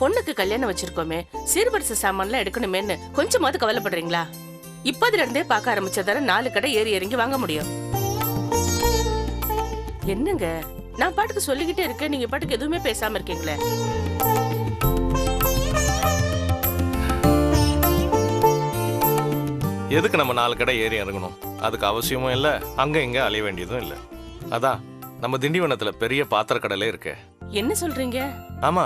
பொண்ணுக்கு கல்யாணம் வச்சிருக்கோமே, சீர்வரிசை சாமான்லாம் எடுக்கணுமேன்னு கொஞ்சமாவது கவலைப்படுறீங்களா? இப்பதுல இருந்தே பார்க்க ஆரம்பிச்சதால 4 கடை ஏறி இறங்கி வாங்க முடியும். என்னங்க, நான் பாட்டுக்கு சொல்லிக்கிட்டே இருக்கேன், நீங்க பாட்டுக்கு எதுவுமே பேசாம இருக்கீங்களே. எதுக்கு நம்ம 4 கடை ஏறி இறங்கணும்? அதுக்கு அவசியமும் இல்லை, அங்க இங்க அலைய வேண்டியதும் இல்லை. அதான் நம்ம திண்டிவனத்துல பெரிய பாத்திர கடையிலே இருக்கு. என்ன சொல்றீங்க? ஆமா,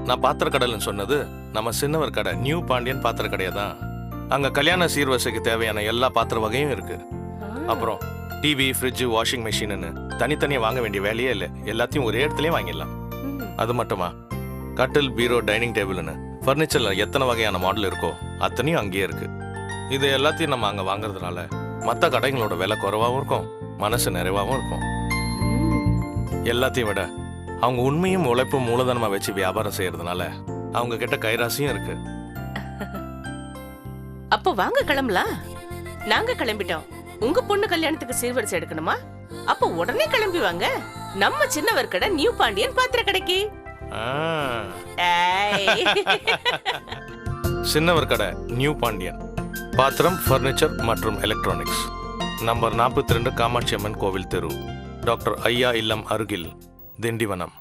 நான் பாத்திர கடைன்னு சொன்னது நம்ம சின்னவர் கடை நியூ பாண்டியன் பாத்திர கடையை தான். அங்க கல்யாண சீர்வரிசைக்கு தேவையான எல்லா பாத்திர வகையும் இருக்கு. அப்புறம் டிவி, ஃப்ரிட்ஜ், வாஷிங் மிஷின்னு தனித்தனியா வாங்க வேண்டிய வேலையே இல்லை, எல்லாத்தையும் ஒரே இடத்துலயே வாங்கிடலாம். அது மட்டுமா, கட்டில், பீரோ, டைனிங் டேபிள்னு ஃபர்னிச்சர்ல எத்தனை வகையான மாடல் இருக்கோ அத்தனையும் அங்கேயே இருக்கு. இது எல்லாத்தையும் நம்ம அங்க வாங்குறதுனால மற்ற கடைகளோட விலை குறைவாகவும் இருக்கும், மனசு நிறைவாகவும் இருக்கும். எல்லாத்தையும் விட அவங்க உண்மையும் உழைப்பும் மூலதனமா வச்சு வியாபாரம் செய்யறதுனால அவங்க கிட்ட கைராசியும் இருக்கு. அப்ப வாங்க கிளம்பலாம். நாங்க கிளம்பிட்டோம். உங்க பொண்ணு கல்யாணத்துக்கு சீர்வரிசை எடுக்கணுமா? அப்ப உடனே கிளம்பி வாங்க. நம்ம சின்னவர் கடை நியூ பாண்டியன் பாத்திர கடைக்கு. சின்னவர் கடை நியூ பாண்டியன் பாத்திரம், ஃபர்னிச்சர் மற்றும் எலக்ட்ரானிக்ஸ். நம்பர் 42, காமாட்சி அம்மன் கோவில் தெரு, டாக்டர் ஐயா இல்லம் அருகில், திண்டிவனம்.